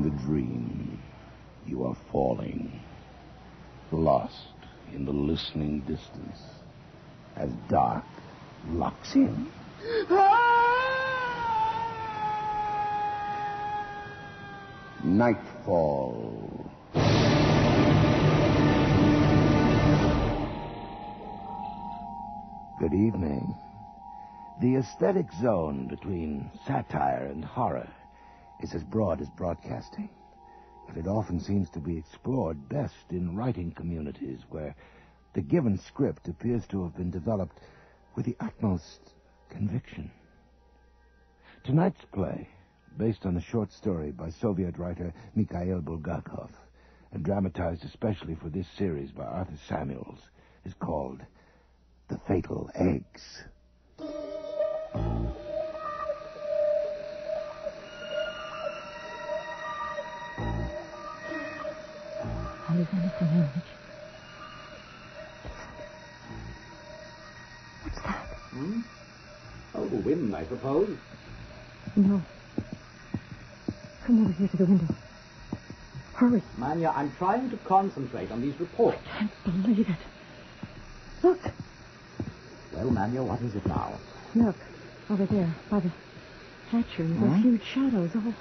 a dream. You are falling, lost in the listening distance, as dark locks in. Nightfall. Good evening. The aesthetic zone between satire and horror is as broad as broadcasting, but it often seems to be explored best in writing communities where the given script appears to have been developed with the utmost conviction. Tonight's play, based on a short story by Soviet writer Mikhail Bulgakov, and dramatized especially for this series by Arthur Samuels, is called The Fatal Eggs. What's that? Oh, the wind, I suppose. No. Come over here to the window. Hurry. Manya, I'm trying to concentrate on these reports. I can't believe it. Look. Well, Manya, what is it now? Look. Over there, by the hatchery, those huge shadows all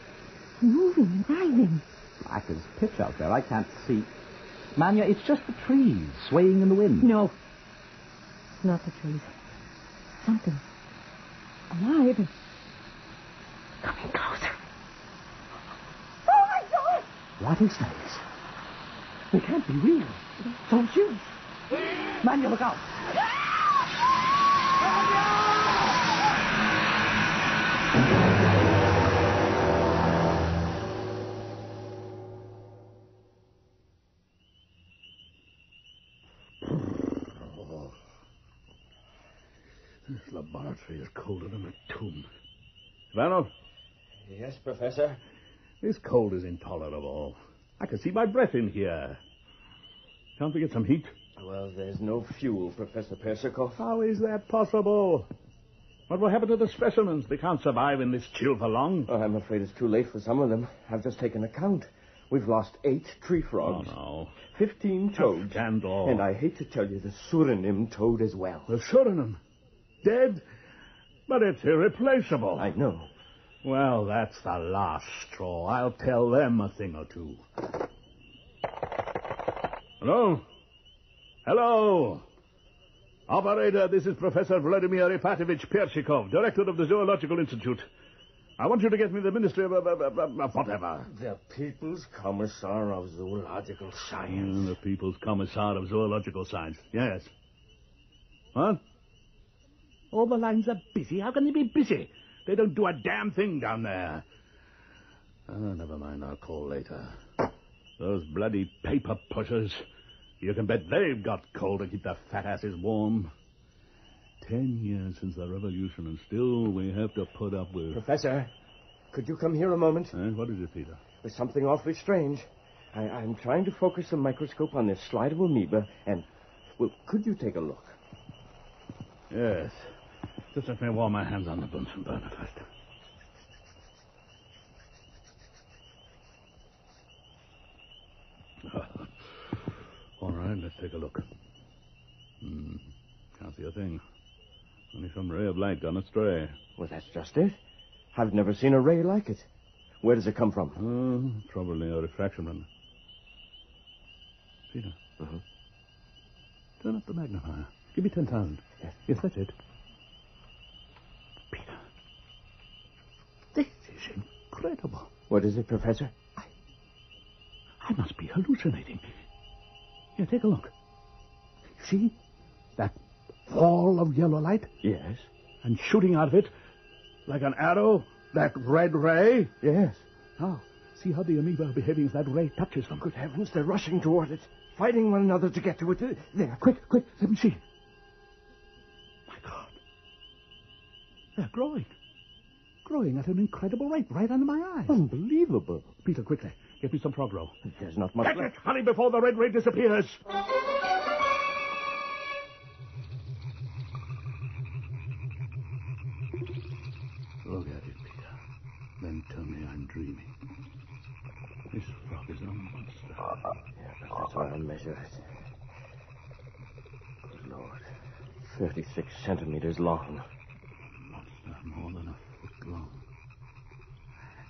moving and writhing. Black as pitch out there. I can't see. Manya, it's just the trees swaying in the wind. No. It's not the trees. Something alive and coming closer. Oh, my God! What is this? It can't be real. It's so huge. Manya, look out. This laboratory is colder than a tomb. Ivanov? Yes, Professor? This cold is intolerable. I can see my breath in here. Can't we get some heat? Well, there's no fuel, Professor Persikov. How is that possible? What will happen to the specimens? They can't survive in this chill for long. Oh, I'm afraid it's too late for some of them. I've just taken a count. We've lost 8 tree frogs. Oh, no. 15 toads. Scandal. And I hate to tell you, the Suriname toad as well. The Suriname? Dead? But it's irreplaceable. I know. Well, that's the last straw. I'll tell them a thing or two. Hello? Hello? Operator, this is Professor Vladimir Ipatovich Persikov, director of the Zoological Institute. I want you to get me the Ministry of whatever. The People's Commissar of Zoological Science. The People's Commissar of Zoological Science. Yes. What? All the lines are busy. How can they be busy? They don't do a damn thing down there. Oh, never mind. I'll call later. Those bloody paper pushers. You can bet they've got coal to keep their fat asses warm. 10 years since the revolution, and still we have to put up with... Professor, could you come here a moment? What is it, Peter? There's something awfully strange. I'm trying to focus the microscope on this slide of amoeba, and... Well, could you take a look? Yes. Just let me warm my hands on the Bunsen burner first. All right, let's take a look. Can't see a thing. Only some ray of light gone astray. Well, that's just it. I've never seen a ray like it. Where does it come from? Probably a refraction run. Peter. Turn up the magnifier. Give me 10,000. Yes, that's it. Peter. This is incredible. What is it, Professor? I must be hallucinating. Here, take a look. See? That ball of yellow light? Yes. And shooting out of it, like an arrow, that red ray? Yes. Now, see how the amoeba are behaving as that ray touches them. Good heavens, they're rushing toward it, fighting one another to get to it. There. Quick, let me see. My God. They're growing. Growing at an incredible rate, right under my eyes. Unbelievable. Peter, quickly, get me some frog roe. There's not much Get left. it, hurry, before the red ray disappears. Look at it, Peter. Then tell me I'm dreaming. measure it. Good Lord. 36 centimeters long. Monster more than a foot long.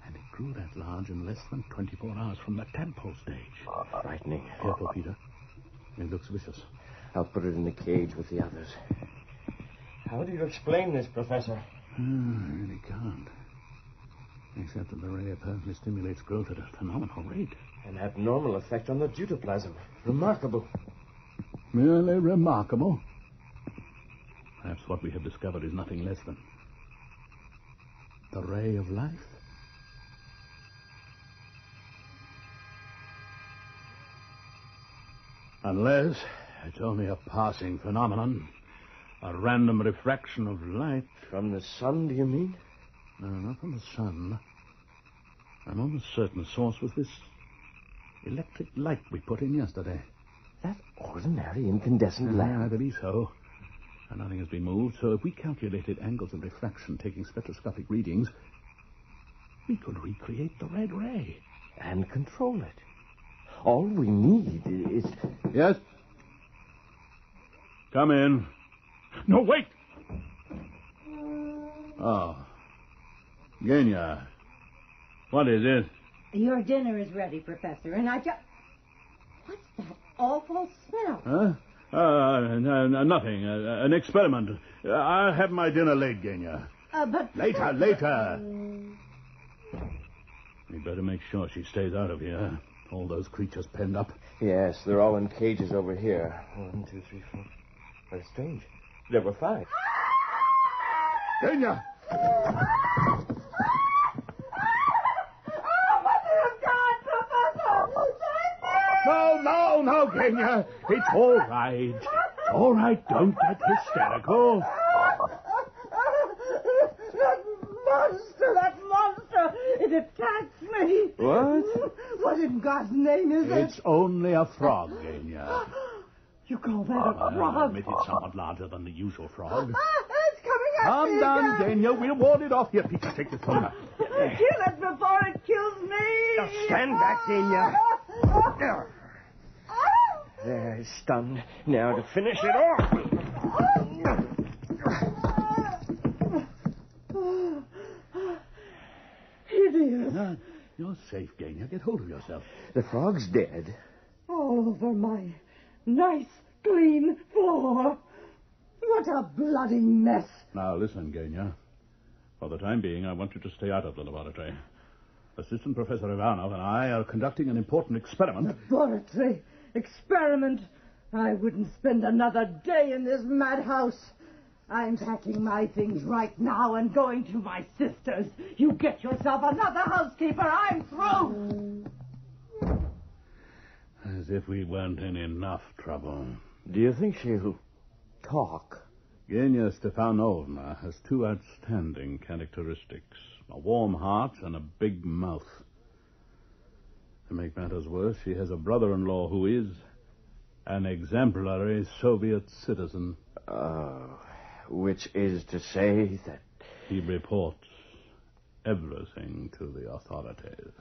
And it grew that large in less than 24 hours from the tadpole stage. Frightening. Careful, Peter. It looks vicious. I'll put it in the cage with the others. How do you explain this, Professor? I really can't. Except that the ray apparently stimulates growth at a phenomenal rate. An abnormal effect on the deutoplasm. Remarkable. Merely remarkable. Perhaps what we have discovered is nothing less than the ray of life. Unless it's only a passing phenomenon, a random refraction of light. From the sun, do you mean? No, not from the sun. I'm almost certain the source was this electric light we put in yesterday. That ordinary incandescent lamp? I believe so. And nothing has been moved, so if we calculated angles of refraction taking spectroscopic readings, we could recreate the red ray. And control it. All we need is... Yes? Come in. No, wait! Oh. Genya. What is it? Your dinner is ready, Professor, and I just... What's that awful smell? Huh? Nothing. An experiment. I'll have my dinner late, Genya. But... Later. We'd better make sure she stays out of here. All those creatures penned up. Yes, they're all in cages over here. 1, 2, 3, 4. That's strange. There were 5. Genya! No, Genya. It's all right. All right, don't get hysterical. That monster! It attacked me! What? What in God's name is it? It's only a frog, Genya. You call that a frog? Admit it's somewhat larger than the usual frog. It's coming at Calm me! down, Genya. We'll ward it off. Here, Peter, take this photograph. Kill it before it kills me! Now stand back, Genya. There, he's stunned. Now to finish it off. Idiot. You're safe, Genya. Get hold of yourself. The frog's dead. All over my nice, clean floor. What a bloody mess. Now, listen, Genya. For the time being, I want you to stay out of the laboratory. Assistant Professor Ivanov and I are conducting an important experiment. Laboratory? Experiment? I wouldn't spend another day in this madhouse. I'm packing my things right now and going to my sister's. You get yourself another housekeeper. I'm through. As if we weren't in enough trouble. Do you think she'll talk? Genya Stefanovna has 2 outstanding characteristics. A warm heart and a big mouth. To make matters worse, she has a brother-in-law who is an exemplary Soviet citizen. Which is to say that... He reports everything to the authorities.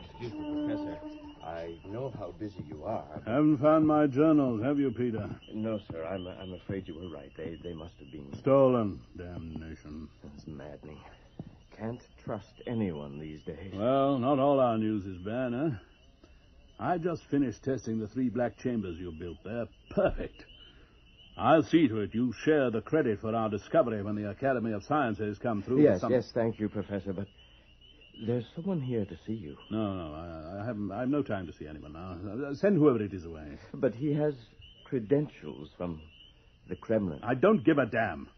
Excuse me, Professor. I know how busy you are. Haven't found my journals, have you, Peter? No, sir. I'm afraid you were right. They must have been... Stolen. Damnation. That's maddening. Can't trust anyone these days. Well, not all our news is bad, huh? I just finished testing the 3 black chambers you built there. Perfect. I'll see to it you share the credit for our discovery when the Academy of Sciences come through. Yes, thank you, Professor, but there's someone here to see you. No, I have no time to see anyone now. Send whoever it is away. But he has credentials from the Kremlin. I don't give a damn.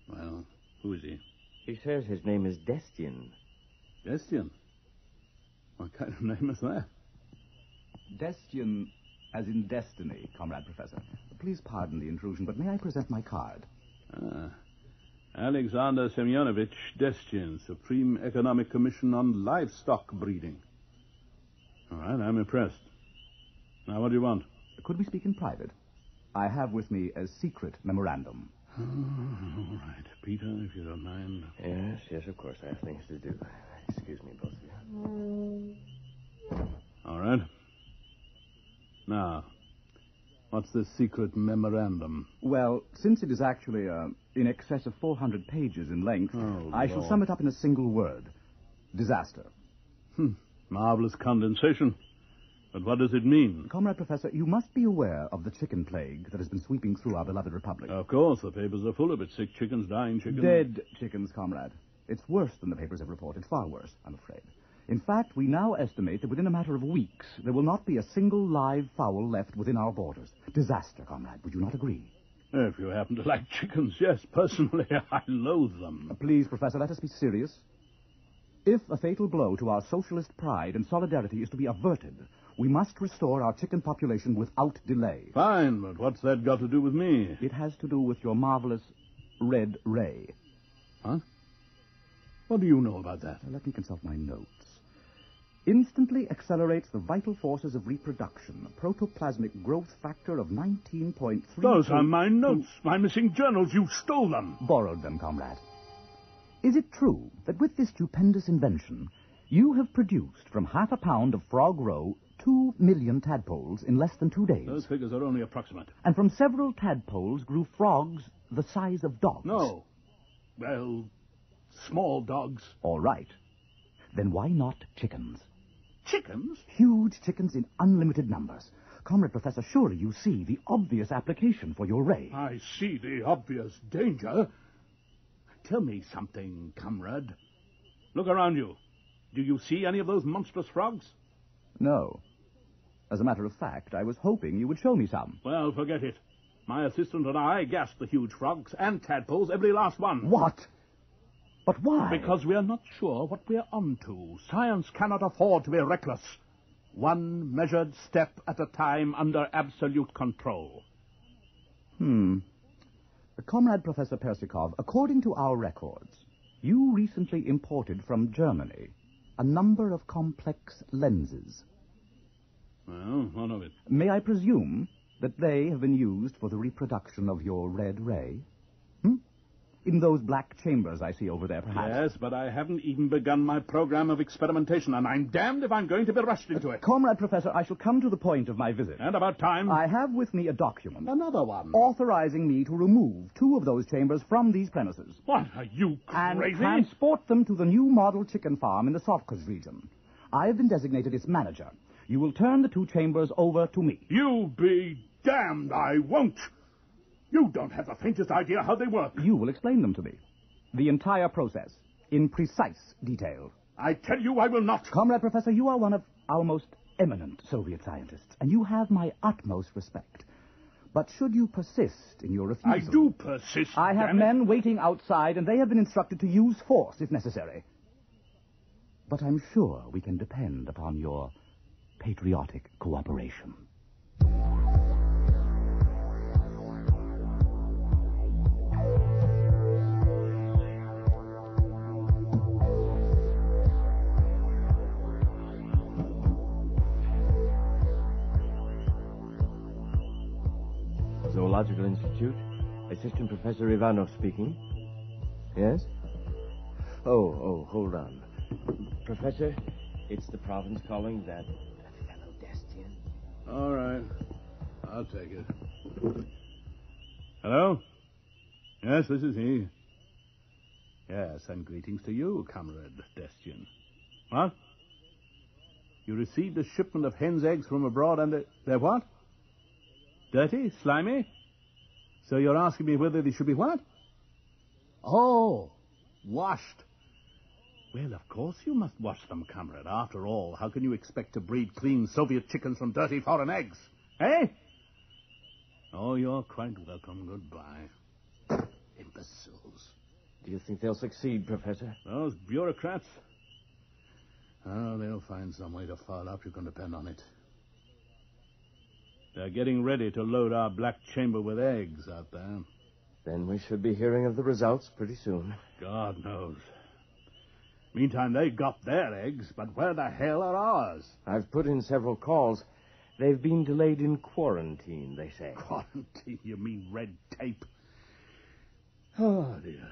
Well, who is he? He says his name is Destian. Destian? What kind of name is that? Destian, as in destiny, Comrade Professor. Please pardon the intrusion, but may I present my card? Alexander Semyonovich Destian, Supreme Economic Commission on Livestock Breeding. All right, I'm impressed. Now, what do you want? Could we speak in private? I have with me a secret memorandum. Oh, all right. Peter, if you don't mind. Yes, of course. I have things to do. Excuse me, both of you. All right. Now, what's this secret memorandum? Well, since it is actually in excess of 400 pages in length, I shall sum it up in a single word. Disaster. Marvelous condensation. But what does it mean? Comrade Professor, you must be aware of the chicken plague that has been sweeping through our beloved republic. Of course, the papers are full of it. Sick chickens, dying chickens. Dead chickens, comrade. It's worse than the papers have reported. Far worse, I'm afraid. In fact, we now estimate that within a matter of weeks, there will not be a single live fowl left within our borders. Disaster, comrade. Would you not agree? If you happen to like chickens, yes. Personally, I loathe them. Please, Professor, let us be serious. If a fatal blow to our socialist pride and solidarity is to be averted, we must restore our chicken population without delay. Fine, but what's that got to do with me? It has to do with your marvelous red ray. Huh? What do you know about that? Let me consult my notes. Instantly accelerates the vital forces of reproduction. A protoplasmic growth factor of 19.3... Those are my notes. My missing journals. You stole them. Borrowed them, comrade. Is it true that with this stupendous invention, you have produced from half a pound of frog roe 2 million tadpoles in less than 2 days? Those figures are only approximate. And from several tadpoles grew frogs the size of dogs? No. Well, small dogs. All right. Then why not chickens? Chickens? Huge chickens in unlimited numbers. Comrade Professor, surely you see the obvious application for your ray. I see the obvious danger. Tell me something, comrade. Look around you. Do you see any of those monstrous frogs? No. As a matter of fact, I was hoping you would show me some. Well, forget it. My assistant and I gassed the huge frogs and tadpoles, every last one. What? But why? Because we are not sure what we're onto. Science cannot afford to be reckless. One measured step at a time under absolute control. Comrade Professor Persikov, according to our records, you recently imported from Germany a number of complex lenses. Well, what of it? May I presume that they have been used for the reproduction of your red ray? In those black chambers I see over there, perhaps? Yes, but I haven't even begun my program of experimentation, and I'm damned if I'm going to be rushed into it. Comrade Professor, I shall come to the point of my visit. And about time. I have with me a document. Another one. Authorizing me to remove 2 of those chambers from these premises. What, are you crazy? And transport them to the new model chicken farm in the Sovkhoz region. I have been designated its manager. You will turn the 2 chambers over to me. You be damned, I won't. You don't have the faintest idea how they work. You will explain them to me. The entire process, in precise detail. I tell you I will not. Comrade Professor, you are one of our most eminent Soviet scientists, and you have my utmost respect. But should you persist in your refusal... I do persist, I have men waiting outside, and they have been instructed to use force if necessary. But I'm sure we can depend upon your patriotic cooperation. Zoological Institute. Assistant Professor Ivanov speaking. Yes? Oh, hold on. Professor, it's the province calling that fellow Destian. All right. I'll take it. Hello? Yes, this is he. Yes, and greetings to you, Comrade Destian. What? You received a shipment of hen's eggs from abroad and they're what? Dirty? Slimy? So you're asking me whether they should be what? Oh, washed. Well, of course you must wash them, comrade. After all, how can you expect to breed clean Soviet chickens from dirty foreign eggs? Eh? Oh, you're quite welcome. Goodbye. Imbeciles. Do you think they'll succeed, Professor? Those bureaucrats? Oh, they'll find some way to foul up, you can depend on it. They're getting ready to load our black chamber with eggs out there. Then we should be hearing of the results pretty soon. God knows. Meantime, they got their eggs, but where the hell are ours? I've put in several calls. They've been delayed in quarantine, they say. Quarantine? You mean red tape? Oh, dear, dear.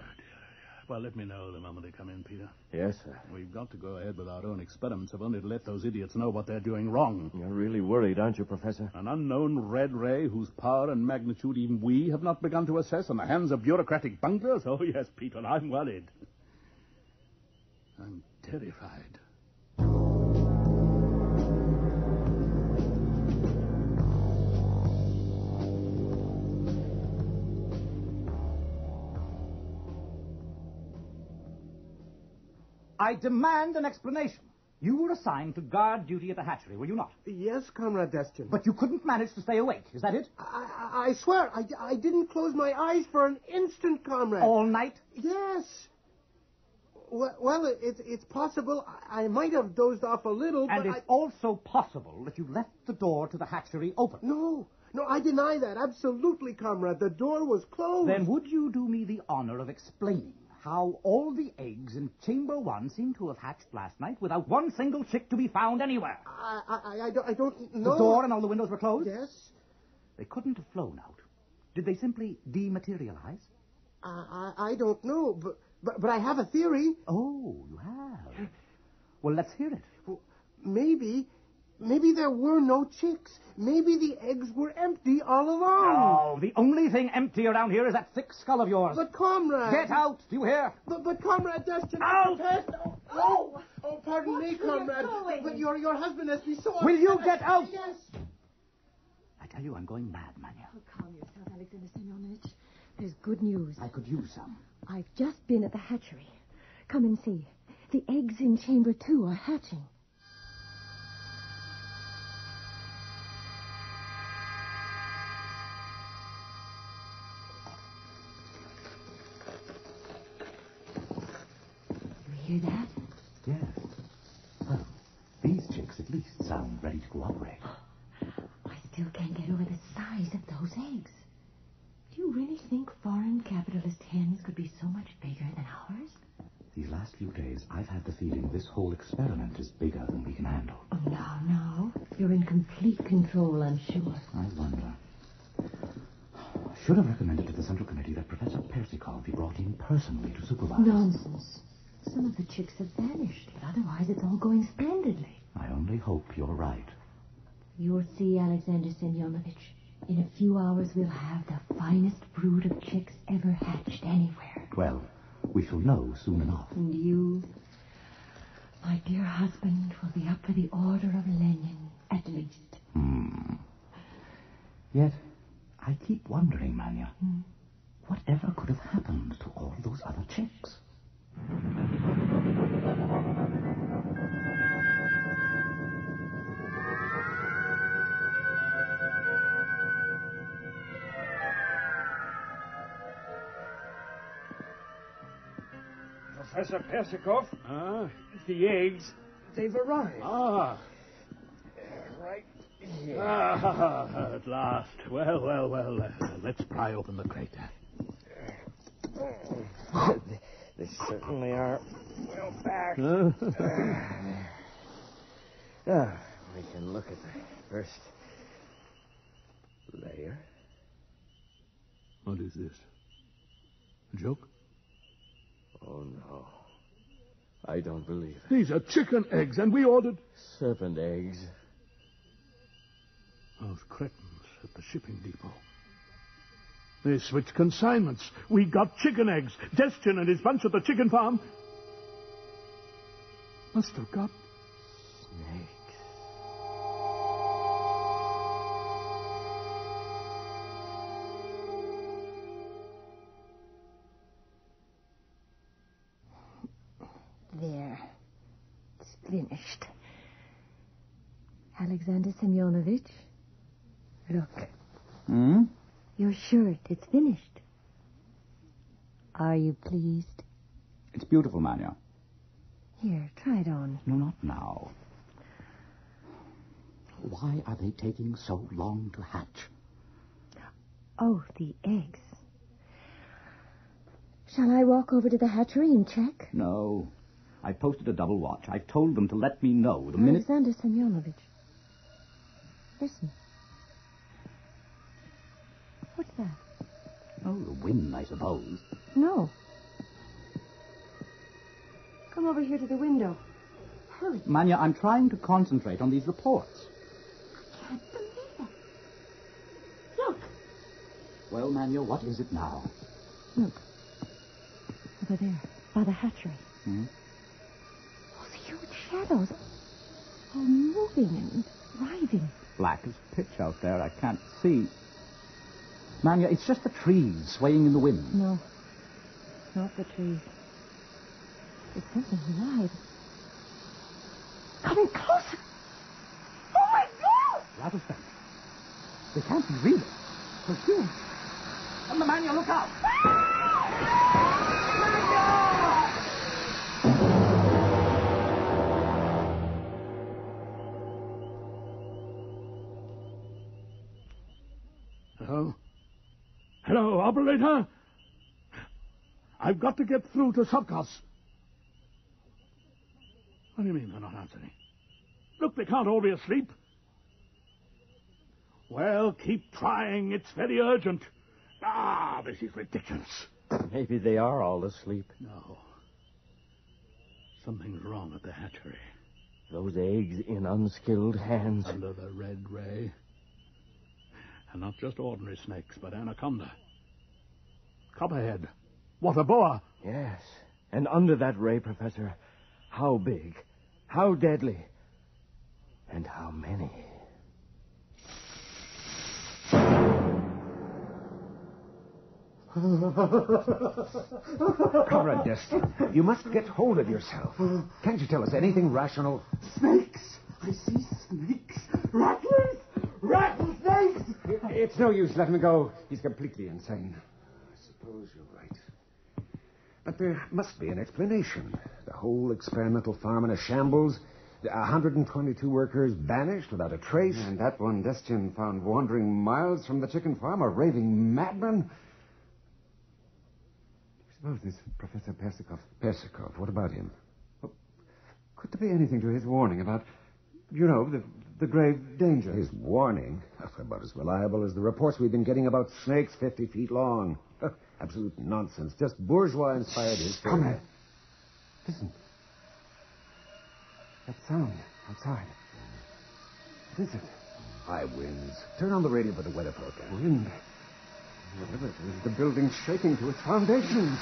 Well, let me know the moment they come in, Peter. Yes, sir. We've got to go ahead with our own experiments, if only to let those idiots know what they're doing wrong. You're really worried, aren't you, Professor? An unknown red ray whose power and magnitude even we have not begun to assess in the hands of bureaucratic bunglers? Oh, yes, Peter, I'm worried. I'm terrified. I demand an explanation. You were assigned to guard duty at the hatchery, were you not? Yes, Comrade Destin. But you couldn't manage to stay awake, is that it? I swear, I didn't close my eyes for an instant, Comrade. All night? Yes. Well, it's possible I might have dozed off a little, And but it's also possible that you left the door to the hatchery open. No, I deny that. Absolutely, Comrade. The door was closed. Then would you do me the honor of explaining how all the eggs in Chamber 1 seem to have hatched last night without one single chick to be found anywhere? I don't know. The door and all the windows were closed? Yes. They couldn't have flown out. Did they simply dematerialize? I don't know, but I have a theory. Oh, you have? Well, let's hear it. Well, maybe there were no chicks. Maybe the eggs were empty all along. No, the only thing empty around here is that thick skull of yours. But, Comrade... Get out! Do you hear? But Comrade Destin... Out! Oh, pardon me, Comrade. But your husband has been so... Will you get out? Yes. I tell you, I'm going mad, Manya. Oh, calm yourself, Alexander Semyonovich. There's good news. I could use some. I've just been at the hatchery. Come and see. The eggs in Chamber 2 are hatching. You hear that? Yes. Well, these chicks at least sound ready to cooperate. I still can't get over the size of those eggs. Do you really think foreign capitalist hens could be so much bigger than ours? These last few days, I've had the feeling this whole experiment is bigger than we can handle. Oh, no. You're in complete control, I'm sure. I wonder. I should have recommended to the Central Committee that Professor Persikov be brought in personally to supervise. Nonsense. Some of the chicks have vanished. Otherwise, it's all going splendidly. I only hope you're right. You'll see, Alexander Semyonovich. In a few hours, we'll have the finest brood of chicks ever hatched anywhere. Well, we shall know soon enough. And you, my dear husband, will be up for the Order of Lenin, at least. Yet, I keep wondering, Manya, whatever could have happened to all those other chicks? Professor Persikov? The eggs, they've arrived. Right here. At last. Well. Let's pry open the crate. They certainly are well packed. We can look at the first layer. What is this? A joke? Oh, no. I don't believe it. These are chicken eggs, and we ordered... Serpent eggs. Those cretins at the shipping depot. They switched consignments. We got chicken eggs. Destin and his bunch at the chicken farm must have got... Snakes. There. It's finished. Alexander Semyonovich, look. Your shirt, it's finished. Are you pleased? It's beautiful, Manya. Here, try it on. No, not now. Why are they taking so long to hatch? Oh, the eggs. Shall I walk over to the hatchery and check? No. I've posted a double watch. I've told them to let me know the minute... Alexander Semyonovich. Listen. What's that? Oh, the wind, I suppose. No. Come over here to the window. Hurry. Manya, I'm trying to concentrate on these reports. I can't believe it. Look. Well, Manya, what is it now? Look. Over there, by the hatchery. Hmm? Those huge shadows. All moving and writhing. Black as pitch out there. I can't see. Manya, it's just the trees swaying in the wind. No. Not the trees. It's something alive. Coming closer. Oh, my God! Rather faint. They can't be real. They're here. Come on, Manya, look out! Hello? Hello, operator? I've got to get through to Subcos. What do you mean they're not answering? Look, they can't all be asleep. Well, keep trying. It's very urgent. Ah, this is ridiculous. Maybe they are all asleep. No. Something's wrong at the hatchery. Those eggs in unskilled hands. Under the red ray. And not just ordinary snakes, but anaconda. Copperhead. Water boa. Yes. And under that ray, Professor, how big, how deadly, and how many? Comrade Destin, you must get hold of yourself. Can't you tell us anything rational? Snakes! I see snakes! Rattlers! Rattlesnakes! It's no use letting him go. He's completely insane. I suppose you're right. But there must be an explanation. The whole experimental farm in a shambles. 122 workers banished without a trace. And that one Destian found wandering miles from the chicken farm, a raving madman. Suppose this Professor Persikov. Persikov, what about him? Well, could there be anything to his warning about, the grave danger? His warning? That's about as reliable as the reports we've been getting about snakes 50 feet long. Absolute nonsense. Just bourgeois-inspired history. Comrade, listen. That sound outside. What is it? High winds. Turn on the radio for the weather forecast. Wind. Whatever it is, the building's shaking to its foundations.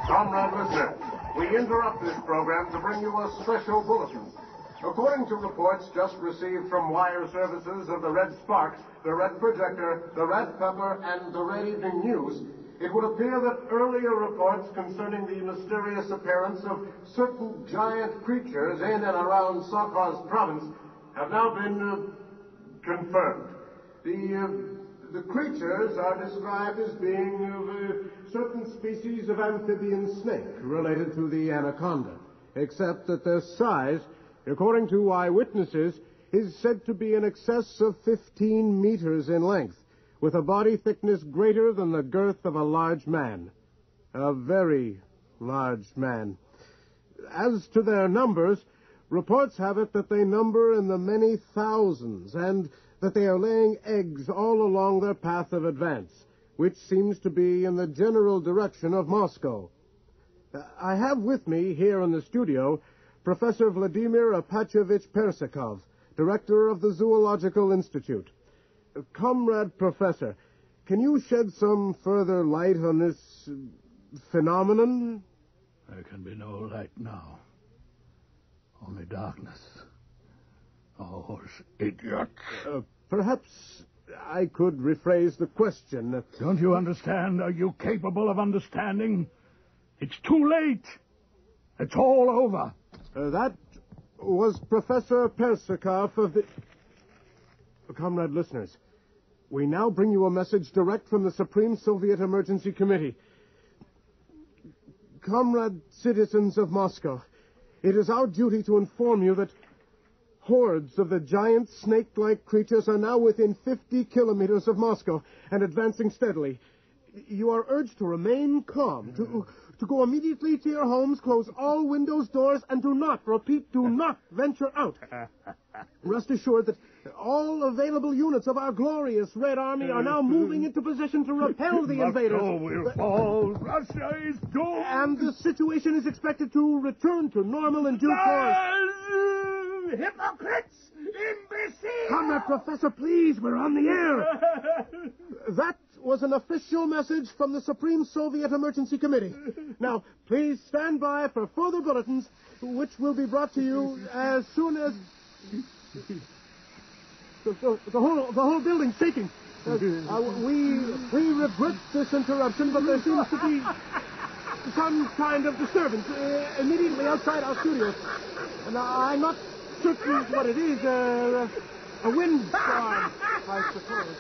Comrade listener, we interrupt this program to bring you a special bulletin. According to reports just received from wire services of the Red Spark, the Red Projector, the Red Pepper, and the Red Evening News, it would appear that earlier reports concerning the mysterious appearance of certain giant creatures in and around Sakhar's province have now been confirmed. The creatures are described as being of a certain species of amphibian snake related to the anaconda, except that their size, according to eyewitnesses, is said to be in excess of 15 meters in length, with a body thickness greater than the girth of a large man. A very large man. As to their numbers, reports have it that they number in the many thousands, and that they are laying eggs all along their path of advance, which seems to be in the general direction of Moscow. I have with me here in the studio Professor Vladimir Apachovich Persikov, director of the Zoological Institute. Comrade Professor, can you shed some further light on this phenomenon? There can be no light now. Only darkness. Oh, idiots. Perhaps I could rephrase the question. Don't you understand? Are you capable of understanding? It's too late. It's all over. That was Professor Persikov of the... Comrade listeners, we now bring you a message direct from the Supreme Soviet Emergency Committee. Comrade citizens of Moscow, it is our duty to inform you that hordes of the giant snake-like creatures are now within 50 kilometers of Moscow and advancing steadily. You are urged to remain calm, to go immediately to your homes, close all windows, doors, and do not venture out. Rest assured that all available units of our glorious Red Army are now moving into position to repel the invaders. Moscow will fall. Russia is doomed. And the situation is expected to return to normal in due course. Hypocrites! Imbeciles! Comrade Professor, please, we're on the air. That was an official message from the Supreme Soviet Emergency Committee. Now, please stand by for further bulletins, which will be brought to you as soon as... The whole building's shaking. We regret this interruption, but there seems to be some kind of disturbance immediately outside our studios. And I'm not certain what it is. A windstorm, I suppose.